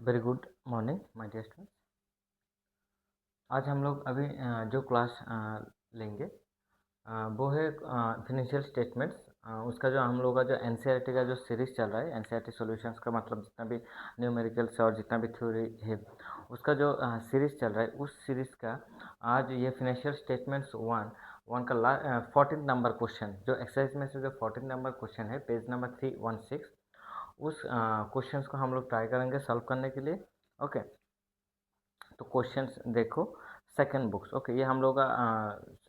Very good morning my dear students. आज हम लोग अभी जो क्लास लेंगे वो है फिनेंशियल स्टेटमेंट्स। उसका जो हम लोग का जो एनसीईआरटी का जो सीरीज़ चल रहा है, एनसीईआरटी सॉल्यूशंस का मतलब जितना भी न्यूमेरिकल्स और जितना भी थ्योरी है उसका जो सीरीज़ चल रहा है, उस सीरीज़ का आज ये फिनेंशियल स्टेटमेंट्स वन का 14 नंबर क्वेश्चन, जो एक्सरसाइज में से जो 14 नंबर क्वेश्चन है, पेज नंबर 316, उस क्वेश्चंस को हम लोग ट्राई करेंगे सॉल्व करने के लिए। ओके, तो क्वेश्चंस देखो सेकंड बुक्स। ओके, ये हम लोग का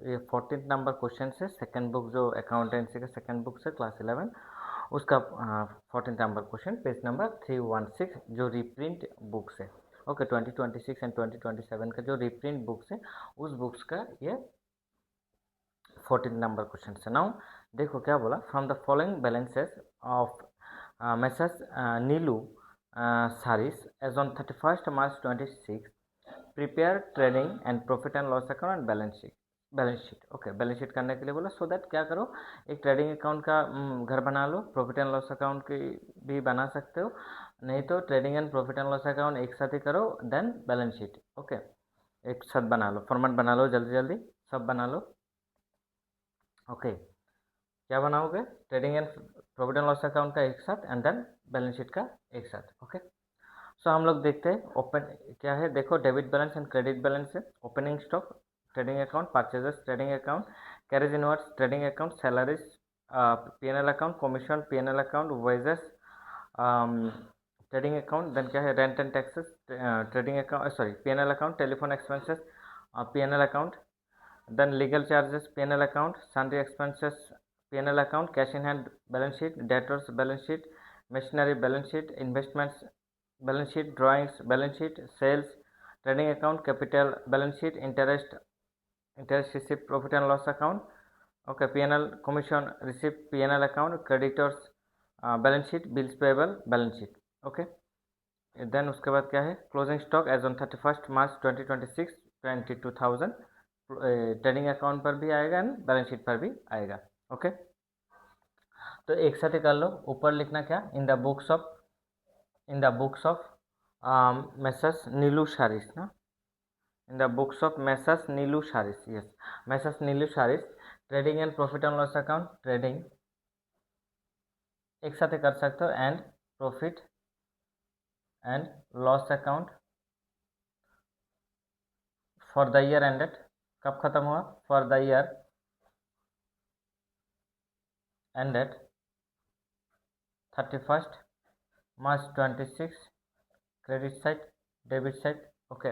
ये 14 नंबर क्वेश्चन है। सेकंड बुक जो अकाउंटेंसी का सेकंड बुक है क्लास 11, उसका 14 नंबर क्वेश्चन पेज नंबर 316 जो रीप्रिंट बुक्स है। ओके, 2026 एंड 2027 का जो रीप्रिंट बुक्स है उस बुक्स का ये 14 नंबर क्वेश्चन है। नाउ देखो क्या बोला, from the following balances of messrs Neelu Saris as on 31st March 26 prepare trading and profit and loss account and balance sheet. Okay, balance sheet करने के लिए बोला, सो दैट क्या करो, एक ट्रेडिंग अकाउंट का घर बना लो, प्रॉफिट एंड लॉस अकाउंट की भी बना सकते हो, नहीं तो trading and profit and loss account एक साथ ही करो, देन बैलेंस शीट। ओके, एक साथ बना लो, फॉर्मेट बना लो, जल्दी जल्दी सब बना लो। ओके, क्या बनाओगे, trading and profit and loss account का एक साथ एंड देन बैलेंस शीट का एक साथ। ओके, सो हम लोग देखते हैं ओपन क्या है। देखो, debit balance and credit balance है। Opening stock trading account, purchases trading account, carriage inwards trading account, salaries PNL account, commission PNL account, wages trading account, then क्या है rent and taxes trading account, sorry PNL account, telephone expenses PNL account, then legal charges P&L account, sundry expenses P&L account, cash in hand balance sheet, debtors balance sheet, machinery balance sheet, investments balance sheet, drawings balance sheet, sales trading account, capital balance sheet, interest receipt profit and loss account. Okay, P&L commission receipt P&L account, creditors balance sheet, bills payable balance sheet. Okay, then उसके बाद क्या है, closing stock as on 31st March 2026 22,000 trading account पर भी आएगा and balance sheet पर भी आएगा। ओके, तो एक साथ ही कर लो। ऊपर लिखना क्या, in the books of messrs Neelu Sharis ना, in the books of messrs Neelu Sharis, yes, messrs Neelu Sharis trading and profit and loss account, trading एक साथ ही कर सकते हो, and profit and loss account for the year ended, कब खत्म हुआ, for the year ended 31st March 26 credit side debit side. Okay,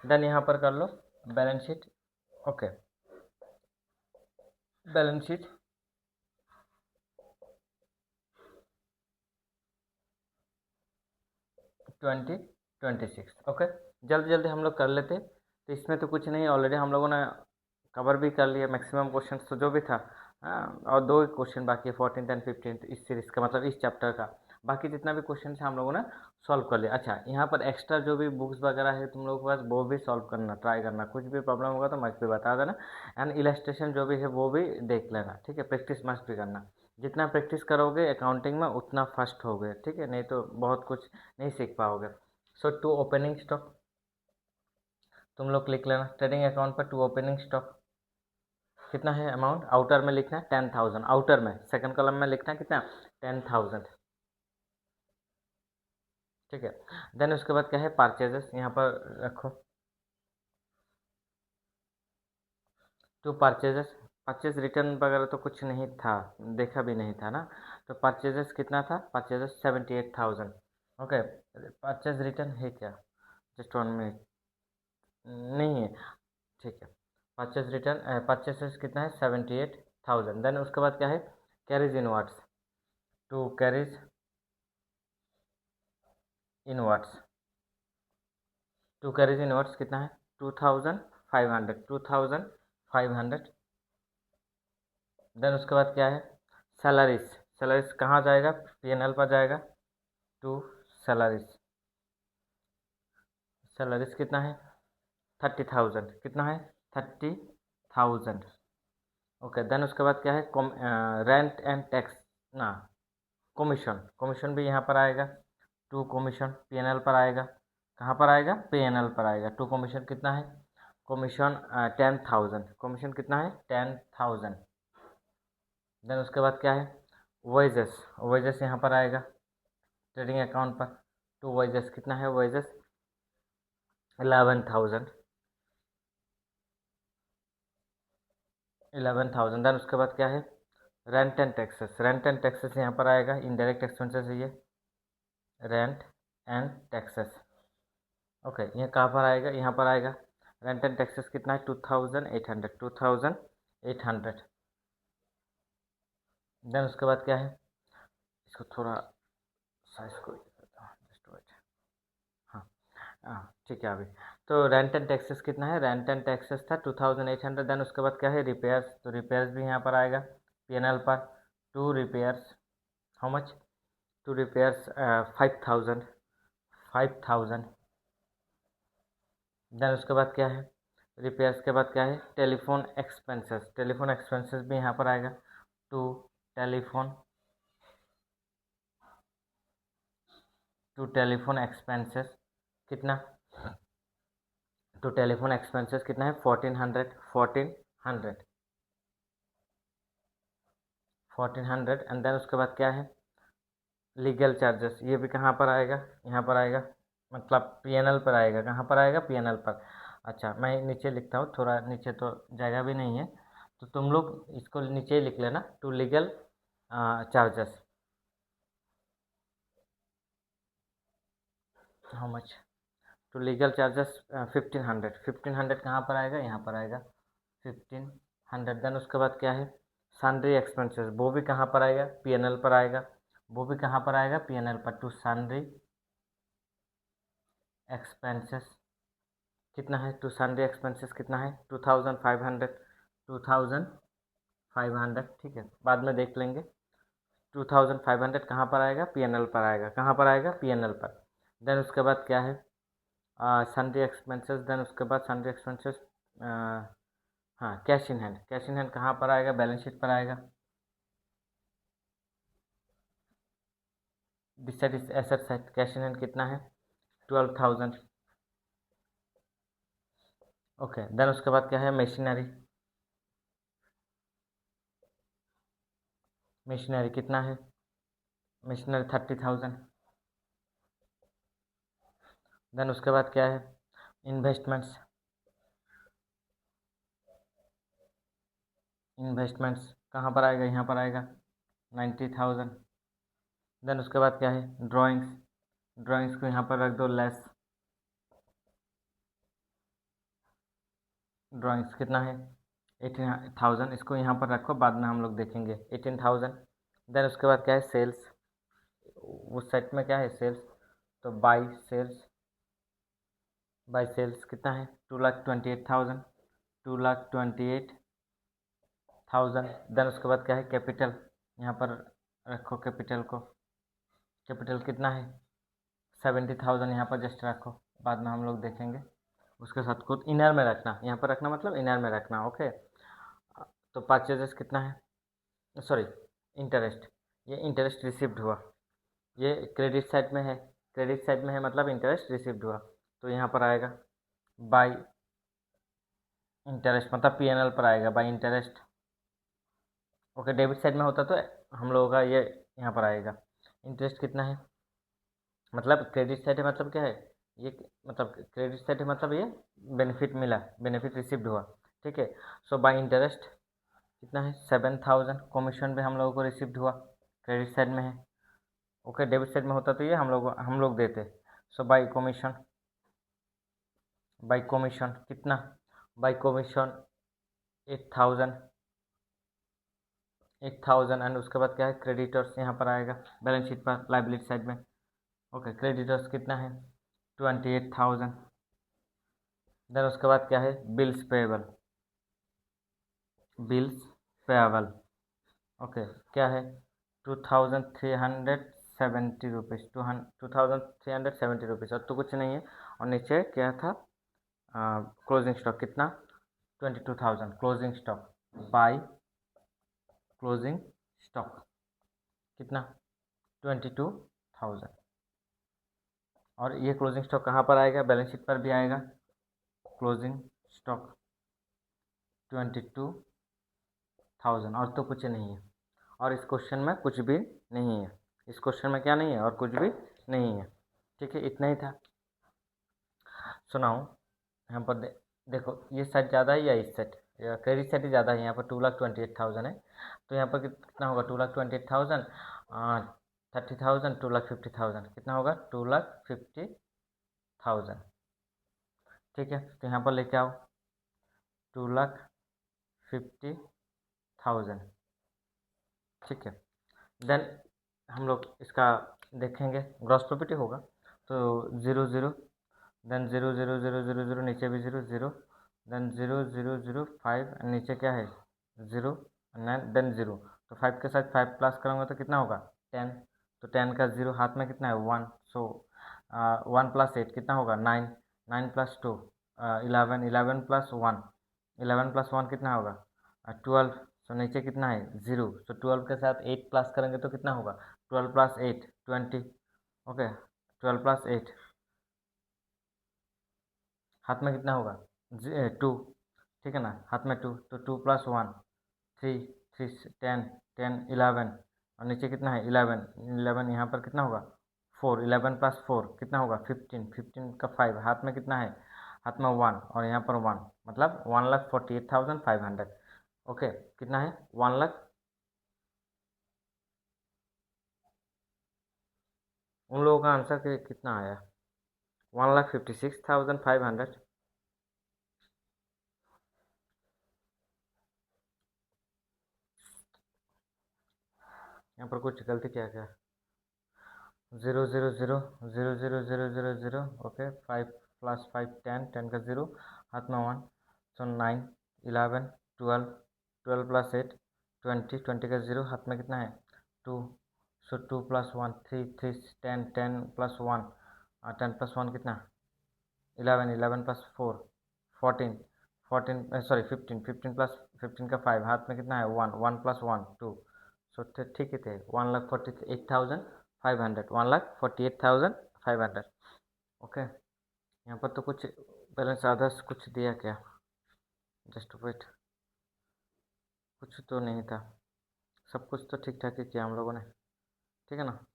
then यहाँ पर कर लो balance sheet. Okay, balance sheet 2026। Okay, जल्दी जल्दी हम लोग कर लेते, तो इसमें तो कुछ नहीं, ऑलरेडी हम लोगों ने कवर भी कर लिया मैक्सिमम क्वेश्चन, तो जो भी था। और दो क्वेश्चन बाकी है, 14th एंड 15th इस सीरीज का, मतलब इस चैप्टर का। बाकी जितना भी क्वेश्चन है हम लोगों ने सॉल्व कर लिया। अच्छा, यहाँ पर एक्स्ट्रा जो भी बुक्स वगैरह है तुम लोगों के पास, वो भी सॉल्व करना, ट्राई करना, कुछ भी प्रॉब्लम होगा तो मस्ट भी बता देना, एंड इलस्ट्रेशन जो भी है वो भी देख लेना, ठीक है। प्रैक्टिस मस्ट भी करना, जितना प्रैक्टिस करोगे अकाउंटिंग में उतना फर्स्ट होगे, ठीक है, नहीं तो बहुत कुछ नहीं सीख पाओगे। सो टू ओपनिंग स्टॉक तुम लोग लिख लेना, ट्रेडिंग अकाउंट पर टू ओपनिंग स्टॉक कितना है अमाउंट, आउटर में लिखना है 10,000, आउटर में सेकंड कॉलम में लिखना है कितना, 10,000, ठीक है। देन उसके बाद क्या है, परचेजेस यहाँ पर रखो, टू परचेजेस, परचेज रिटर्न वगैरह तो कुछ नहीं था, देखा भी नहीं था ना, तो परचेजेस कितना था, परचेजेस 78,000। ओके, परचेज रिटर्न है क्या, जस्ट 1 मिनट, नहीं है, ठीक है। परचेज रिटर्न परचेसेस कितना है, 78,000। देन उसके बाद क्या है, carriage inwards, to carriage inwards, to carriage inwards कितना है, 2,500, 2,500। देन उसके बाद क्या है, सैलरीज, सैलरीज कहाँ जाएगा, पीएनएल पर जाएगा, टू सैलरीज, सैलरीज कितना है, 30,000, कितना है, 30,000। ओके, देन उसके बाद क्या है, रेंट एंड टैक्स ना, कमीशन, कमीशन भी यहाँ पर आएगा, टू कमीशन पीएनएल पर आएगा, कहाँ पर आएगा, P&L पर आएगा। टू कमीशन कितना है, कमीशन 10,000, कमीशन कितना है 10,000। देन उसके बाद क्या है, वेजेस, वेजेस यहाँ पर आएगा ट्रेडिंग अकाउंट पर। टू वेजेस कितना है, वेजेस 11,000, 11,000। देन उसके बाद क्या है, rent and taxes, rent and taxes यहाँ पर आएगा, इनडायरेक्ट एक्सपेंसेस है ये, रेंट एंड टैक्सेस। ओके, ये कहाँ पर आएगा, यहाँ पर आएगा। रेंट एंड टैक्सेस कितना है 2,800, 2,800। देन उसके बाद क्या है, इसको थोड़ा साइज को जस्ट वेट, हाँ हाँ ठीक है। अभी तो रेंट एंड टैक्सेस कितना है, रेंट एंड टैक्सेस था 2,800। देन उसके बाद क्या है, रिपेयर्स, तो रिपेयर्स भी यहाँ पर आएगा P&L पर। To repairs, how much, to repairs 5,000, 5,000। Then उसके बाद क्या है, रिपेयर्स के बाद क्या है, टेलीफोन एक्सपेंसेस, टेलीफोन एक्सपेंसेस भी यहाँ पर आएगा। To telephone, to telephone expenses कितना, टू टेलीफोन एक्सपेंसेस कितना है 1,400, 1,400, 1,400। एंड देन उसके बाद क्या है, लीगल चार्जेस, ये भी कहाँ पर आएगा, यहाँ पर आएगा, मतलब P&L पर आएगा। कहाँ पर आएगा, P&L पर। अच्छा, मैं नीचे लिखता हूँ, थोड़ा नीचे तो जगह भी नहीं है, तो तुम लोग इसको नीचे ही लिख लेना, to legal charges, how much, to legal charges 1,500, 1,500 कहाँ पर आएगा, यहाँ पर आएगा 1,500। देन उसके बाद क्या है, सन्ड्री एक्सपेंसेस, वो भी कहाँ पर आएगा, P&L पर आएगा, वो भी कहाँ पर आएगा, P&L पर। टू सन्ड्री एक्सपेंसेस कितना है, टू सन्ड्री एक्सपेंसेस कितना है 2,500, 2,500, ठीक है, बाद में देख लेंगे। 2,500 कहाँ पर आएगा, P&L पर आएगा। कहाँ पर आएगा, P&L पर। देन उसके बाद क्या है, सन्ड्री एक्सपेंसेस। देन उसके बाद सन्ड्री एक्सपेंसेस, हाँ cash in hand, cash in hand कहाँ पर आएगा, बैलेंस शीट पर आएगा। This side is asset side, cash in hand कितना है 12,000। ओके, देन उसके बाद क्या है, मशीनरी, मशीनरी कितना है, मशीनरी 30,000। देन उसके बाद क्या है, इन्वेस्टमेंट्स, इन्वेस्टमेंट्स कहाँ पर आएगा, यहाँ पर आएगा 90,000। देन उसके बाद क्या है, ड्राइंग्स, ड्राइंग्स को यहाँ पर रख दो लेस, ड्राइंग्स कितना है 18,000, इसको यहाँ पर रखो, बाद में हम लोग देखेंगे 18,000। देन उसके बाद क्या है, सेल्स, उस सेट में क्या है, सेल्स, तो बाई सेल्स, बाई सेल्स कितना है 2,28,000, 2,28,000। देन उसके बाद क्या है, कैपिटल, यहाँ पर रखो कैपिटल को, कैपिटल कितना है 70,000, यहाँ पर जस्ट रखो, बाद में हम लोग देखेंगे। उसके साथ खुद इनर में रखना, यहाँ पर रखना मतलब इनर में रखना, ओके। तो परचेजेस कितना है, सॉरी इंटरेस्ट, ये इंटरेस्ट रिसीव्ड हुआ, ये क्रेडिट साइड में है, क्रेडिट साइड में है मतलब इंटरेस्ट रिसीव्ड हुआ, तो यहाँ पर आएगा बाई इंटरेस्ट, मतलब P&L पर आएगा by interest. Okay, debit side में होता तो हम लोगों का ये यहाँ पर आएगा। इंटरेस्ट कितना है, मतलब क्रेडिट साइड है मतलब क्या है, ये मतलब क्रेडिट साइड है मतलब ये बेनिफिट मिला, बेनिफिट रिसीव्ड हुआ, ठीक है। सो बाई इंटरेस्ट कितना है 7,000, कमीशन भी हम लोगों को रिसीव्ड हुआ, क्रेडिट साइड में है। ओके, डेबिट साइड में होता तो ये हम लोग देते। So by commission, by commission कितना, बाई कमीशन 8,000, 8,000। एंड उसके बाद क्या है, क्रेडिटर्स यहाँ पर आएगा बैलेंस शीट पर लाइबिलिटी साइड में। ओके, क्रेडिटर्स कितना है 28,000। देन उसके बाद क्या है, bills payable, bills payable, okay क्या है 2,370 रुपीज़, 2,370 रुपीज़, और तो कुछ नहीं है। और नीचे क्या था, क्लोजिंग स्टॉक कितना 22,000, closing stock by closing stock कितना 22,000। और ये क्लोजिंग स्टॉक कहाँ पर आएगा, बैलेंस शीट पर भी आएगा। क्लोजिंग स्टॉक 22,000 और तो कुछ नहीं है, और इस क्वेश्चन में कुछ भी नहीं है। इस क्वेश्चन में क्या नहीं है और कुछ भी नहीं है। ठीक है, इतना ही था। सुनाओ यहाँ पर देखो ये सेट ज़्यादा है या इस सेट, या क्रेडिट सेट ही ज़्यादा है। यहाँ पर 2,28,000 है, तो यहाँ पर कितना होगा, 2,28,000 30,000 2,50,000 कितना होगा, 2,50,000। ठीक है, तो यहाँ पर लेके आओ 2,50,000। ठीक है, देन हम लोग इसका देखेंगे, ग्रॉस प्रॉफिट ही होगा, तो 0 0 देन 0 0 0 0 0 नीचे भी 0 0 देन 0 0 0 5 नीचे क्या है 0 9 देन 0, तो 5 के साथ 5 प्लस करूँगा तो कितना होगा 10, तो 10 का 0 हाथ में कितना है 1, सो 1 + 8 कितना होगा 9, 9 + 2 11, 11 + 1 11 + 1 कितना होगा 12, तो नीचे कितना है 0, तो 12 के साथ 8 प्लस करेंगे तो कितना होगा 12 + 8 20। ओके, 12 + 8 हाथ में कितना होगा 2, ठीक है ना, हाथ में 2, तो 2 + 1 3 3 10 10 11 और नीचे कितना है 11 11 यहाँ पर कितना होगा 4, 11 + 4 कितना होगा 15, 15 का 5 हाथ में कितना है, हाथ में 1 और यहाँ पर 1, मतलब 1,48,500। ओके, कितना है 1 लाख, उन लोगों का आंसर कितना आया 1,56,500। यहाँ पर कुछ गलती क्या क्या 0 0 0 0 0 0 0 0, ओके 5 + 5 10 10 का 0 हाथ में 1, सो 9 11 12 12 + 8 20 20 का 0 हाथ में कितना है 2, सो 2 + 1 3 3 10 10 + 1 10 + 1 कितना 11 11 + 4 14 14 सॉरी 15 15 + 15 का 5 हाथ में कितना है 1 1 + 1 2, सो ठीक है थे 1,48,500 1,48,500। ओके, यहाँ पर तो कुछ बैलेंस आदर्स कुछ दिया क्या, जस्ट वेट, कुछ तो नहीं था, सब कुछ तो ठीक ठाक ही किया हम लोगों ने। ठीक है ना,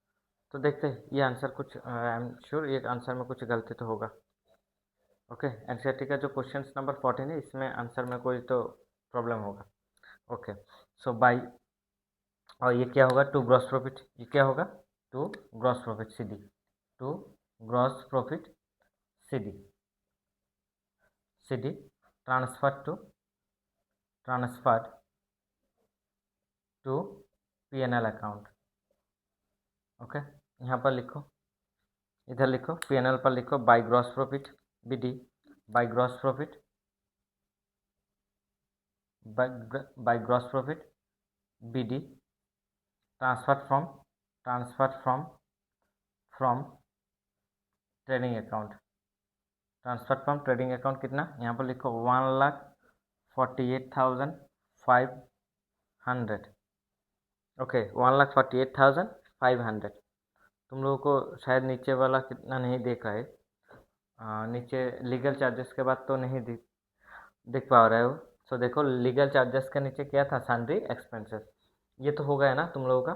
तो देखते हैं ये आंसर कुछ आई एम श्योर ये आंसर में कुछ गलती तो होगा। ओके, एनसीईआरटी का जो क्वेश्चन नंबर 14 है इसमें आंसर में कोई तो प्रॉब्लम होगा। ओके, सो बाई, और ये क्या होगा टू ग्रॉस प्रॉफिट, ये क्या होगा to gross profit CD, to gross profit CD, CD transferred to PNL account. Okay, यहाँ पर लिखो, इधर लिखो पीएनएल पर लिखो by gross profit BD, by gross profit, by gross profit BD transferred from trading account, transfer from trading account कितना, यहाँ पर लिखो 1,48,500। ओके, 1,48,500। तुम लोगों को शायद नीचे वाला कितना नहीं देखा है, नीचे लीगल चार्जेस के बाद तो नहीं देख पा रहे हो, सो देखो लीगल चार्जेस के नीचे क्या था सन्ड्री एक्सपेंसेस, ये तो हो गया ना तुम लोगों का,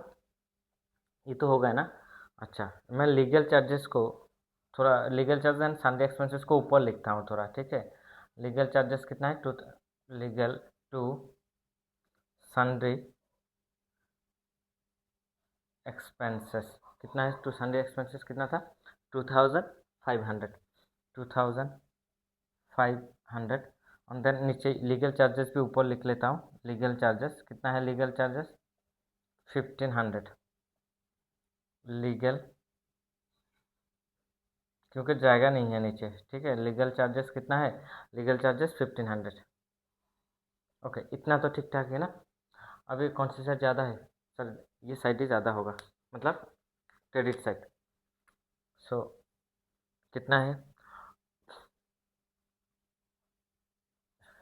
ये तो हो गया ना। अच्छा, मैं लीगल चार्जेस को थोड़ा, legal charge and sundry expenses को ऊपर लिखता हूँ थोड़ा, ठीक है। लीगल चार्जेस कितना है लीगल टू सन्ड्री एक्सपेंसेस कितना है, टू सन्ड्री एक्सपेंसेस कितना था 2,500, 2,500। और देन नीचे लीगल चार्जेस भी ऊपर लिख लेता हूँ, लीगल चार्जेस कितना है, लीगल चार्जेस 1,500, लीगल, क्योंकि जाएगा नहीं है नीचे, ठीक है। लीगल चार्जेस कितना है, लीगल चार्जेस 1,500। ओके, इतना तो ठीक ठाक है ना। अभी कौन सी साइड ज़्यादा है, सर ये साइड ही ज़्यादा होगा, मतलब क्रेडिट साइड। सो कितना है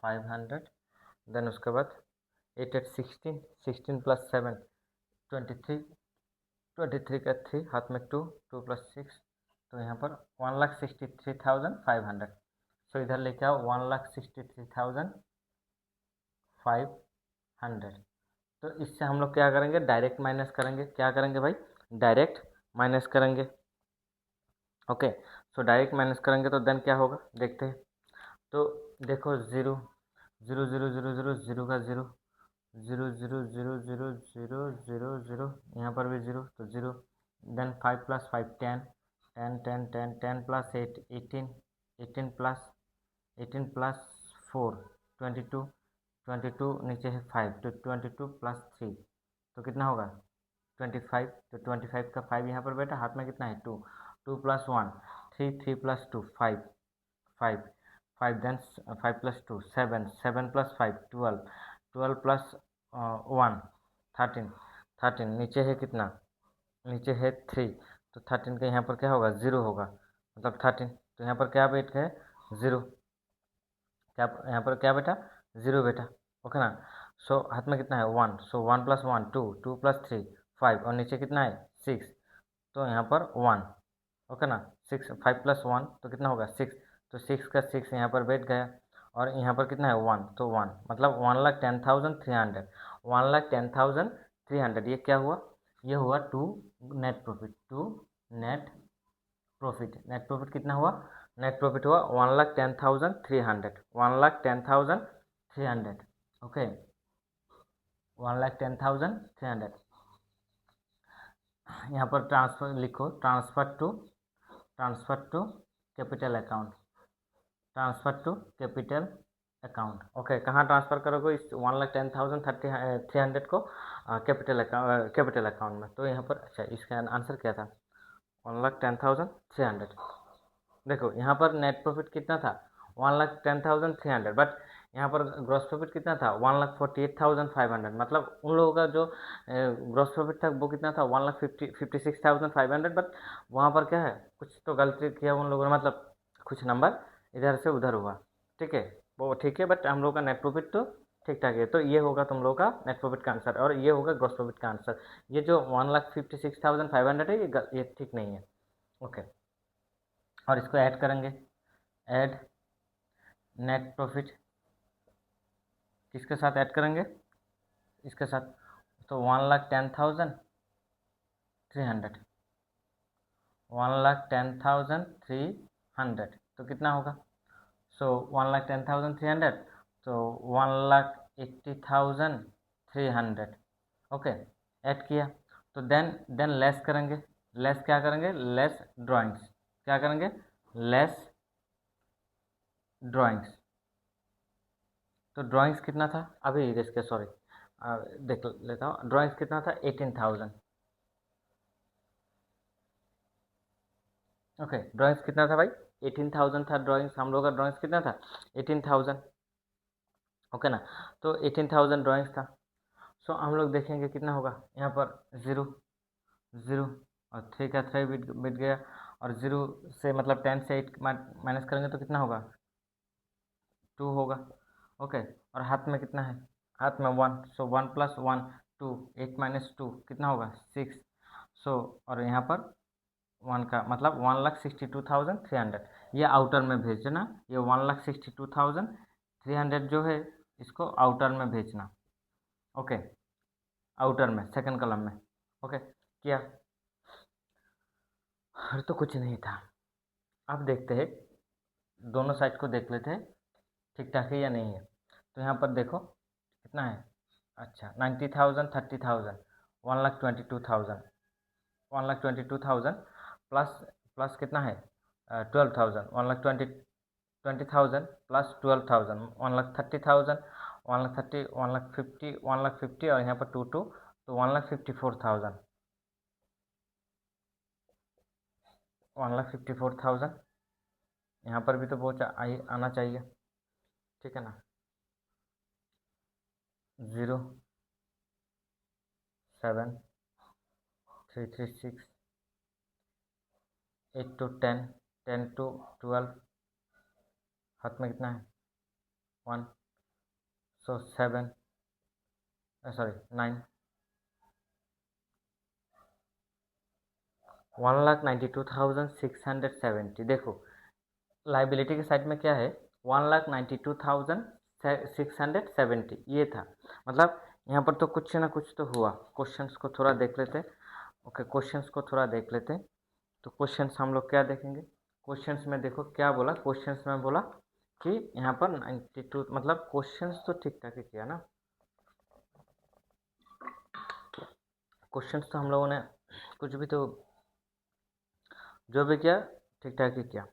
500, देन उसके बाद 8 8 16 16 + 7 23 23 का 3 हाथ में 2 2 + 6, तो यहाँ पर 1,63,500। सो इधर लेके आओ 1,63,500। तो इससे हम लोग क्या करेंगे, डायरेक्ट माइनस करेंगे। क्या करेंगे भाई, डायरेक्ट माइनस करेंगे। ओके, सो डायरेक्ट माइनस करेंगे तो देन क्या होगा देखते हैं। तो देखो 0 0 0 0 0 0 का 0 0 0 0 0 0 0 0, यहाँ पर भी 0 तो 0। देन 5 + 5 10 10 10 10 10 + 8 18 18 + 4 22 22, नीचे है 5 तो 22 + 3 तो कितना होगा 25। तो 25 का 5 यहाँ पर बैठा, हाथ में कितना है 2 2 + 1 3 3 + 2 5 5 5, देन 5 + 2 7 7 + 5 12 12 + 1 13 13, नीचे है कितना, नीचे है 3 तो 13 का यहाँ पर क्या होगा 0 होगा, मतलब 13। तो यहाँ पर क्या बैठ गए 0, क्या यहाँ पर क्या बेटा 0 बेटा। ओके ना। सो हाथ में कितना है 1, सो 1 + 1 2 2 + 3 5 और नीचे कितना है 6 तो यहाँ पर 1। ओके ना, 6 5 + 1 तो कितना होगा 6, तो 6 का 6 यहाँ पर बैठ गया। और यहाँ पर कितना है 1 तो 1, मतलब 1,10,300 1,10,300। ये क्या हुआ, ये हुआ to net profit, to net profit. Net profit कितना हुआ, नेट प्रॉफिट हुआ 1,10,300 1,10,300। ओके, 1,10,300। यहाँ पर ट्रांसफर लिखो, transfer to capital account, transfer to capital account. Okay, कहाँ ट्रांसफ़र करोगे इस 1,10,300 को, कैपिटल अकाउंट में। तो यहाँ पर अच्छा, इसका आंसर क्या था 1,10,300। देखो यहाँ पर नेट प्रॉफिट कितना था 1,10,300, बट यहाँ पर ग्रॉस प्रॉफिट कितना था 1,48,500। मतलब उन लोगों का जो ग्रॉस प्रॉफिट था वो कितना था 1,56,500, बट वहाँ पर क्या है कुछ तो गलती किया उन लोगों ने, मतलब कुछ नंबर इधर से उधर हुआ। ठीक है, वो ठीक है, बट हम लोग का नेट प्रॉफिट तो ठीक ठाक है। तो ये होगा तुम लोग का नेट प्रॉफिट का आंसर, और ये होगा ग्रॉस प्रॉफिट का आंसर। ये जो 1,56,500 है ये ठीक नहीं है। ओके, और इसको ऐड करेंगे, ऐड नेट प्रॉफिट किसके साथ ऐड करेंगे, इसके साथ। तो 1,10,300 1,10,300 तो कितना होगा, सो 1,10,300 तो 1,80,300। ओके, ऐड किया तो देन लेस करेंगे। लेस क्या करेंगे, लेस ड्राइंग्स। क्या करेंगे, लेस ड्राइंग्स। तो ड्राइंग्स कितना था अभी इसके, सॉरी देख लेता हूँ, ड्राइंग्स कितना था 18,000। ओके, ड्राइंग्स कितना था भाई 18,000 था ड्राइंग्स, हम लोग का ड्राइंग्स कितना था 18,000। ओके ना, तो 18,000 ड्राइंग्स था। सो हम लोग देखेंगे कितना होगा, यहाँ पर 0 0 और 3 का 3 बिट गया, और 0 से मतलब 10 से 8 माइनस करेंगे तो कितना होगा 2 होगा। ओके, और हाथ में कितना है, हाथ में 1, सो 1 + 1 2 8 - 2 कितना होगा 6। सो और यहाँ पर 1 का मतलब 1,62,300। ये आउटर में भेजना, ये 1,62,300 जो है इसको आउटर में भेजना। ओके, आउटर में सेकंड कॉलम में। ओके, किया, और तो कुछ नहीं था। अब देखते हैं, दोनों साइड को देख लेते हैं ठीक ठाक है या नहीं है। तो यहाँ पर देखो कितना है, अच्छा 90,000 30,000 1,22,000 1,22,000 प्लस प्लस कितना है 12,000 1,20,000 प्लस 12,000 1,30,000 1,30 1,50 1,50 और यहाँ पर 2 2 तो 1,54,000 1,54,000। यहाँ पर भी तो वो आना चाहिए, ठीक है ना। 0 7 3 3 6 8 to 10 10 to 12, हाथ में कितना है 1, सो 7 सॉरी 9 1,92,670। देखो लाइबिलिटी के साइड में क्या है, 1,92,670 ये था। मतलब यहाँ पर तो कुछ ना कुछ तो हुआ। क्वेश्चंस को थोड़ा देख लेते हैं। ओके, क्वेश्चंस को थोड़ा देख लेते हैं। तो क्वेश्चंस हम लोग क्या देखेंगे, क्वेश्चंस में देखो क्या बोला। क्वेश्चंस में बोला कि यहाँ पर 92, मतलब क्वेश्चंस तो ठीक ठाक ही किया ना। क्वेश्चंस तो हम लोगों ने कुछ भी तो जो भी किया ठीक ठाक ही किया,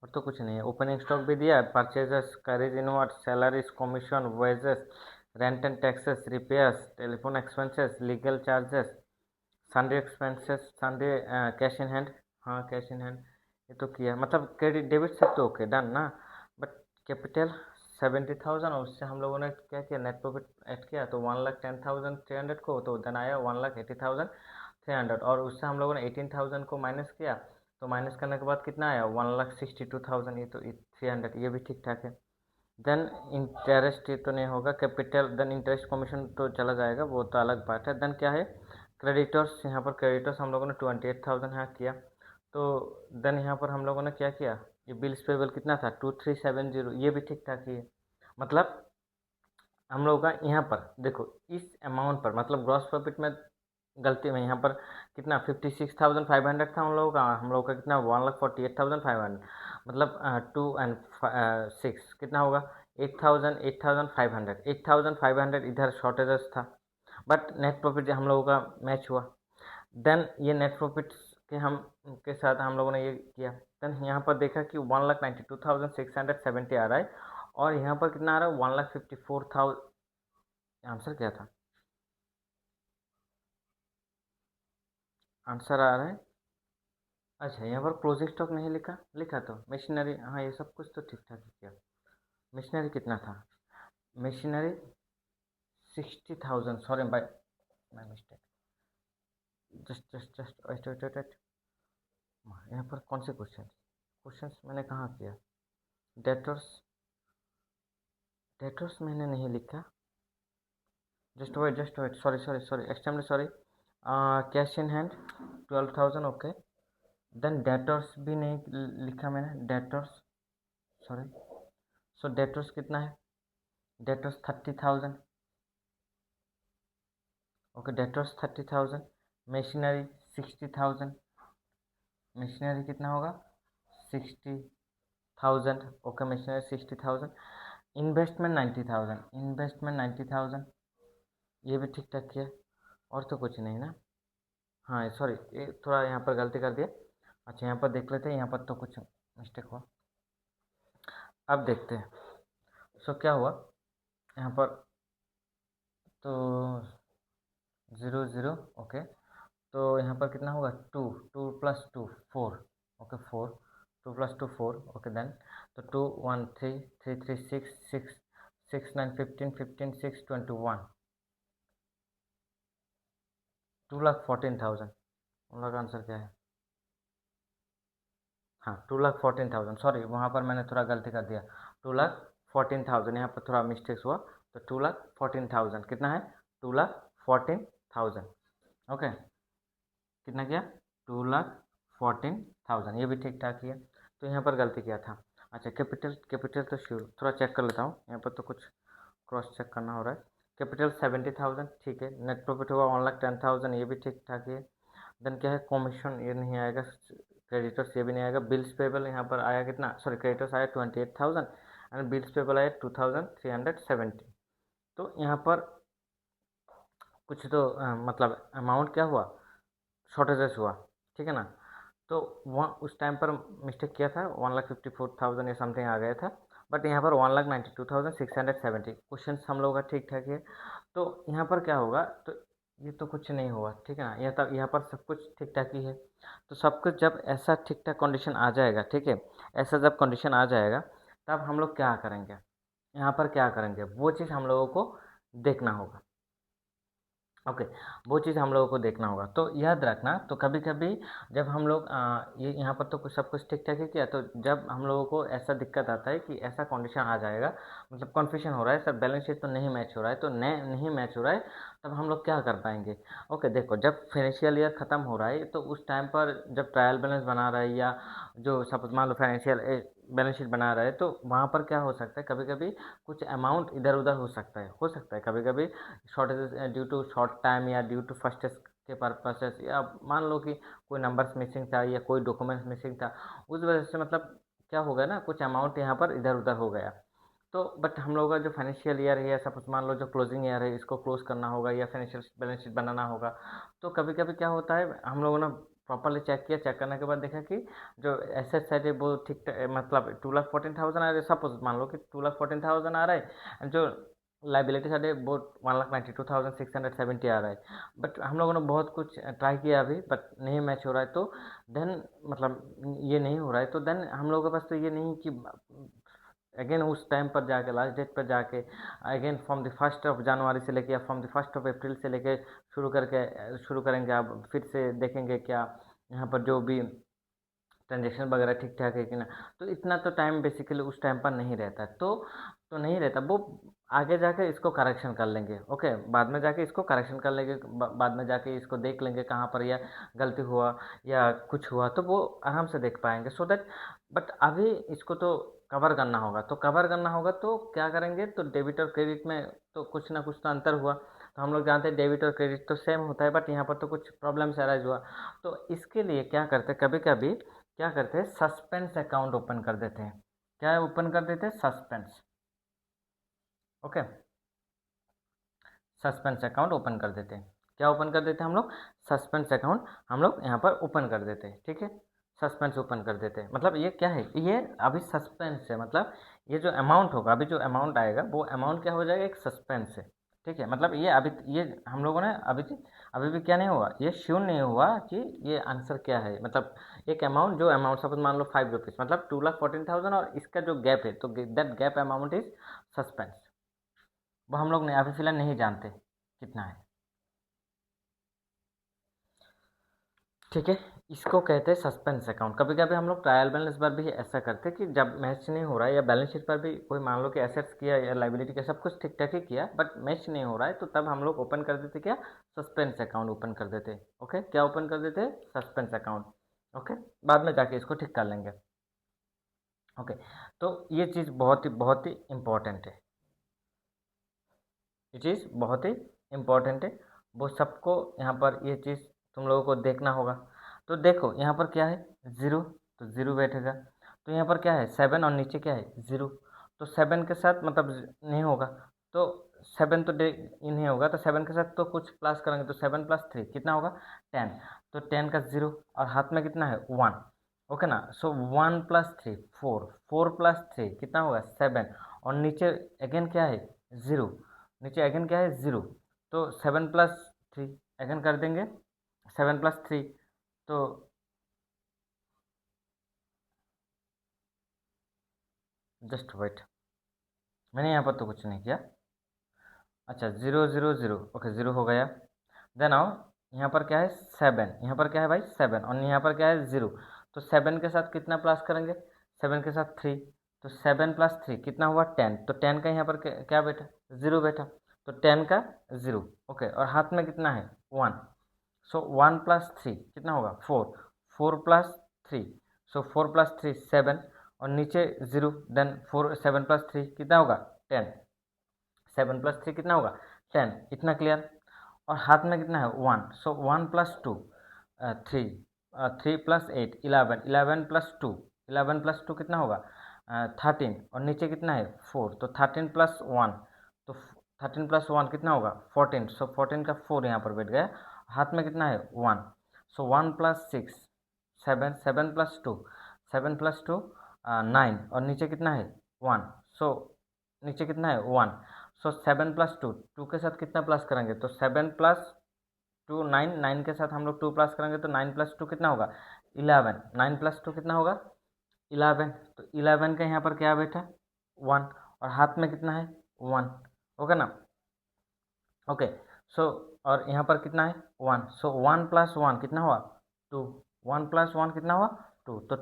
और तो कुछ नहीं है। ओपनिंग स्टॉक भी दिया, purchases, carriage inward, salaries, commission, wages, rent and taxes, repairs, telephone expenses, legal charges, Sunday expenses, Sunday cash in hand. हाँ कैश इन हैंड ये तो किया, मतलब क्रेडिट डेबिट से तो ओके डन ना। बट कैपिटल 70,000, और उससे हम लोगों ने क्या किया, नेट प्रॉफिट ऐड किया तो 1,10,300 को, तो देन आया 1,80,300, और उससे हम लोगों ने 18,000 को माइनस किया, तो माइनस करने के बाद कितना आया 1,62,000, ये तो 300, ये भी ठीक ठाक है। देन इंटरेस्ट ये तो नहीं होगा, कैपिटल देन इंटरेस्ट कमीशन तो चला जाएगा, वो तो अलग बात है। देन क्या है क्रेडिटर्स, यहाँ पर क्रेडिटर्स हम लोगों ने 28,000 यहाँ किया। तो देन यहाँ पर हम लोगों ने क्या किया, ये बिल्स पेबल कितना था 2370, ये भी ठीक ठाक ही है। मतलब हम लोगों का यहाँ पर देखो इस अमाउंट पर, मतलब ग्रॉस प्रॉफिट में गलती में यहाँ पर कितना 56,500 था हम लोगों का। हम लोगों का कितना 1,48,500, मतलब 2 and 6 कितना होगा 8,000, 8,500, 8,500 इधर शॉर्टेजेस था। बट नेट प्रॉफिट हम लोगों का मैच हुआ। देन ये नेट प्रॉफिट के हम के साथ हम लोगों ने ये किया। देन यहाँ पर देखा कि 1,92,670 आ रहा है, और यहाँ पर कितना आ रहा है 1,54,000। आंसर क्या था, आंसर आ रहा है, अच्छा यहाँ पर क्लोजिंग स्टॉक नहीं लिखा, लिखा तो मशीनरी, हाँ ये सब कुछ तो ठीक ठाक ही किया। मशीनरी कितना था, machinery 60,000, sorry by my mistake, just wait wait wait. यहाँ पर कौन से क्वेश्चंस मैंने कहाँ किया, डेटर्स, डेटर्स मैंने नहीं लिखा, just wait, sorry extremely sorry. Cash in hand 12,000, okay. Then debtors भी नहीं लिखा मैंने, डेटर्स, सॉरी। सो डेटर्स कितना है, debtors 30,000, okay debtors 30,000। Machinery 60,000, machinery कितना होगा 60,000, ओके मशीनरी 60,000। इन्वेस्टमेंट 90,000, इन्वेस्टमेंट 90,000, ये भी ठीक ठाक किया, और तो कुछ नहीं ना। हाँ सॉरी, ये थोड़ा यहाँ पर गलती कर दिया। अच्छा यहाँ पर देख लेते हैं, यहाँ पर तो कुछ मिस्टेक हुआ। अब देखते हैं, सो क्या हुआ यहाँ पर, तो 0 0, ओके। तो यहाँ पर कितना होगा 2, 2 + 2 4, ओके 4, 2 + 2 4, ओके। देन तो 2 1 3 3 3 6 6 6 9 15 15 6 21, 2,14,000। हम लोग का आंसर क्या है, हाँ 2,14,000, सॉरी वहाँ पर मैंने थोड़ा गलती कर दिया, 2,14,000, यहाँ पर थोड़ा मिस्टेक्स हुआ। तो 2,14,000 कितना है, 2,14,000, ओके। कितना किया 2,14,000, ये भी ठीक ठाक ही है। तो यहाँ पर गलती किया था। अच्छा कैपिटल, कैपिटल तो श्योर थोड़ा चेक कर लेता हूँ, यहाँ पर तो कुछ क्रॉस चेक करना हो रहा है। कैपिटल 70,000, ठीक है। नेट प्रॉफिट हुआ 1,10,000, ये भी ठीक ठाक ही है। देन क्या है कमीशन, ये नहीं आएगा, क्रेडिटर्स ये भी नहीं आएगा। बिल्स पेबल यहाँ पर आया कितना, सॉरी क्रेडिटर्स आया 28,000, एंड बिल्स पेबल आया 2,370। तो यहाँ पर कुछ तो मतलब अमाउंट क्या हुआ, शॉर्टेजेस हुआ, ठीक है ना। तो वहाँ उस टाइम पर मिस्टेक किया था, 1,54,000 या समथिंग आ गया था। बट यहाँ पर 1,92,670 क्वेश्चन हम लोग का ठीक ठाक है। तो यहाँ पर क्या होगा, तो ये तो कुछ नहीं हुआ, ठीक है ना। यहाँ तक यहाँ पर सब कुछ ठीक ठाक ही है। तो सब कुछ जब ऐसा ठीक ठाक कंडीशन आ जाएगा, ठीक है, ऐसा जब कंडीशन आ जाएगा तब हम लोग क्या करेंगे, यहाँ पर क्या करेंगे वो चीज़ हम लोगों को देखना होगा, ओके। वो चीज़ हम लोगों को देखना होगा। तो याद रखना, तो कभी कभी जब हम लोग ये यहाँ पर तो कुछ सब कुछ ठीक ठाक है किया, तो जब हम लोगों को ऐसा दिक्कत आता है कि ऐसा कंडीशन आ जाएगा, मतलब कन्फ्यूजन हो रहा है सर बैलेंस शीट तो नहीं मैच हो रहा है, तो नहीं मैच हो रहा है, तब हम लोग क्या कर पाएंगे? ओके, देखो, जब फाइनेंशियल ईयर ख़त्म हो रहा है तो उस टाइम पर जब ट्रायल बैलेंस बना रहा है या जो सपोज मान लो फाइनेंशियल बैलेंस शीट बना रहा है, तो वहाँ पर क्या हो सकता है, कभी कभी कुछ अमाउंट इधर उधर हो सकता है कभी कभी shortage due to short time या ड्यू टू फर्स्ट के पर्पसेस, या मान लो कि कोई नंबर्स मिसिंग था या कोई डॉक्यूमेंट्स मिसिंग था, उस वजह से मतलब क्या हो गया ना, कुछ अमाउंट यहाँ पर इधर उधर हो गया। तो बट हम लोगों का जो फाइनेंशियल ईयर है या सपोज मान लो जो क्लोजिंग ईयर है, इसको क्लोज करना होगा या फाइनेंशियल बैलेंस शीट बनाना होगा। तो कभी कभी क्या होता है, हम लोगों ने प्रॉपरली चेक किया, चेक करने के बाद देखा कि जो एसेट्स है वो ठीक मतलब 2,14,000 आ रहे, सपोज मान लो कि 2,14,000 आ रहा है, जो लाइबिलिटी साइड है वो 1,92,670 आ रहा है। बट हम लोगों ने बहुत कुछ ट्राई किया अभी, बट नहीं मैच हो रहा है, तो देन मतलब ये नहीं हो रहा है, तो देन हम लोगों के पास तो ये नहीं कि अगेन उस टाइम पर जाके लास्ट डेट पर जाके अगेन फ्रॉम द 1 जनवरी से लेके या फ्रॉम द 1 अप्रैल से लेके शुरू करेंगे। आप फिर से देखेंगे क्या यहाँ पर जो भी ट्रांजेक्शन वगैरह ठीक ठाक है कि ना। तो इतना तो टाइम बेसिकली उस टाइम पर नहीं रहता है, तो नहीं रहता वो। आगे जाके इसको करेक्शन कर लेंगे, ओके, बाद में जाके इसको करेक्शन कर लेंगे, बाद में जाके इसको देख लेंगे कहाँ पर यह गलती हुआ या कुछ हुआ, तो वो आराम से देख पाएंगे सो दैट। बट अभी इसको तो कवर करना होगा, तो कवर करना होगा तो क्या करेंगे, तो डेबिट और क्रेडिट में तो कुछ ना कुछ तो अंतर हुआ। तो हम लोग जानते हैं डेबिट और क्रेडिट तो सेम होता है, बट यहाँ पर तो कुछ प्रॉब्लम्स अराइज हुआ। तो इसके लिए क्या करते हैं, कभी कभी क्या करते हैं, सस्पेंस अकाउंट ओपन कर देते हैं। क्या ओपन कर देते हैं? Suspense. Okay, suspense account open कर देते हैं। क्या ओपन कर देते हैं हम लोग? सस्पेंस अकाउंट हम लोग यहाँ पर ओपन कर देते हैं, ठीक है। सस्पेंस ओपन कर देते हैं, मतलब ये क्या है, ये अभी सस्पेंस है, मतलब ये जो अमाउंट होगा, अभी जो अमाउंट आएगा वो अमाउंट क्या हो जाएगा, एक सस्पेंस है, ठीक है। मतलब ये अभी ये हम लोगों ने अभी भी क्या नहीं हुआ, ये श्योर नहीं हुआ कि ये आंसर क्या है। मतलब एक अमाउंट, जो अमाउंट सपोज मान लो 5 रुपीज़, मतलब 2,14,000 और इसका जो गैप है, तो that gap amount is suspense. वो हम लोग नहीं, अभी फिलहाल नहीं जानते कितना है, ठीक है। इसको कहते हैं सस्पेंस अकाउंट। कभी कभी हम लोग ट्रायल बैलेंस पर भी ऐसा करते हैं कि जब मैच नहीं हो रहा है या बैलेंस शीट पर भी कोई मान लो कि एसेट्स किया या लाइबिलिटी का सब कुछ ठीक ठाक ही किया, बट मैच नहीं हो रहा है, तो तब हम लोग ओपन कर देते क्या, सस्पेंस अकाउंट ओपन कर देते। ओके, क्या ओपन कर देते? Suspense account. ओके, बाद में जाके इसको ठीक कर लेंगे। ओके, तो ये चीज़ बहुत ही इम्पोर्टेंट है। ये चीज़ बहुत ही इम्पोर्टेंट है, वो सबको यहाँ पर ये चीज़ तुम लोगों को देखना होगा। तो देखो यहाँ पर क्या है, ज़ीरो, तो ज़ीरो बैठेगा। तो यहाँ पर क्या है, 7 और नीचे क्या है, ज़ीरो। तो 7 के साथ मतलब नहीं होगा, तो 7 तो डे नहीं होगा, तो 7 के साथ तो कुछ प्लस करेंगे, तो 7 + 3 कितना होगा, 10। तो 10 का ज़ीरो और हाथ में कितना है, 1। ओके ना, सो 1 + 3 4, 4 + 3 कितना होगा, 7। और नीचे अगेन क्या है, ज़ीरो। नीचे अगेन क्या है, ज़ीरो। तो 7 + 3 अगेन कर देंगे, 7 + 3। तो जस्ट वेट, मैंने यहाँ पर तो कुछ नहीं किया। अच्छा, zero zero zero, okay, zero हो गया। देन आओ, यहाँ पर क्या है, 7, यहाँ पर क्या है भाई, 7, और यहाँ पर क्या है, ज़ीरो। तो 7 के साथ कितना प्लस करेंगे, 7 के साथ 3। तो 7 + 3 कितना हुआ, 10। तो 10 का यहाँ पर क्या बैठा, ज़ीरो बैठा। तो 10 का ज़ीरो। ओके, और हाथ में कितना है, 1। सो 1 + 3 कितना होगा, 4। 4 + 3, सो 4 + 3 7, और नीचे ज़ीरो। देन 7 + 3 कितना होगा, 10। 7 + 3 कितना होगा, 10। इतना क्लियर। और हाथ में कितना है, 1। सो 1 + 2 3, 3 + 8 11, 11 + 2, 11 + 2 कितना होगा, 13। और नीचे कितना है, 4। तो 13 + 1, तो 13 + 1 कितना होगा, 14। सो 14 का 4 यहाँ पर बैठ गया। हाथ में कितना है, 1। सो 1 + 6 7, 7 + 2, 7 + 2 9, और नीचे कितना है, 1। सो नीचे कितना है, 1। सो 7 + 2, 2 के साथ कितना प्लस करेंगे, तो 7 + 2 9, 9 के साथ हम लोग 2 प्लस करेंगे, तो 9 + 2 कितना होगा, 11। 9 + 2 कितना होगा, 11। तो 11 का यहाँ पर क्या बैठा, 1, और हाथ में कितना है, 1। ओके ना। ओके, सो और यहाँ पर कितना है, 1। सो 1 + 1 कितना हुआ, 2। 1 + 1 कितना हुआ, 2। तो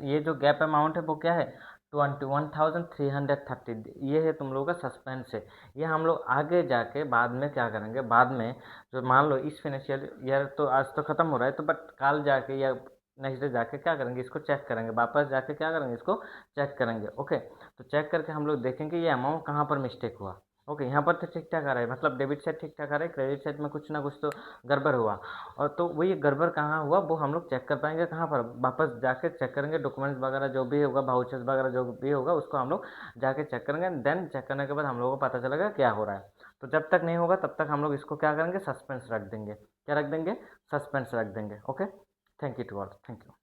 ये जो गैप अमाउंट है वो क्या है, 21,330 ये है तुम लोगों का सस्पेंस है। ये हम लोग आगे जाके बाद में क्या करेंगे, बाद में जो मान लो इस फाइनेंशियल ईयर तो आज तो ख़त्म हो रहा है, तो बट कल जाके या नेक्स्ट डे जाके क्या करेंगे, इसको चेक करेंगे, वापस जाके क्या करेंगे, इसको चेक करेंगे। ओके, तो चेक करके हम लोग देखेंगे ये अमाउंट कहाँ पर मिस्टेक हुआ। ओके, यहाँ पर तो ठीक ठाक आ रहा है, मतलब डेबिट साइड ठीक ठाक आ रहा है, क्रेडिट साइड में कुछ ना कुछ तो गड़बड़ हुआ। और तो वही गड़बड़ कहाँ हुआ वो हम लोग चेक कर पाएंगे कहाँ पर, वापस जाके चेक करेंगे, डॉक्यूमेंट्स वगैरह जो भी होगा, वाउचर्स वगैरह जो भी होगा उसको हम लोग जाके चेक करेंगे। देन चेक करने के बाद हम लोगों को पता चलेगा क्या हो रहा है। तो जब तक नहीं होगा तब तक हम लोग इसको क्या करेंगे, सस्पेंस रख देंगे। क्या रख देंगे, सस्पेंस रख देंगे। Okay, thank you to all, thank you.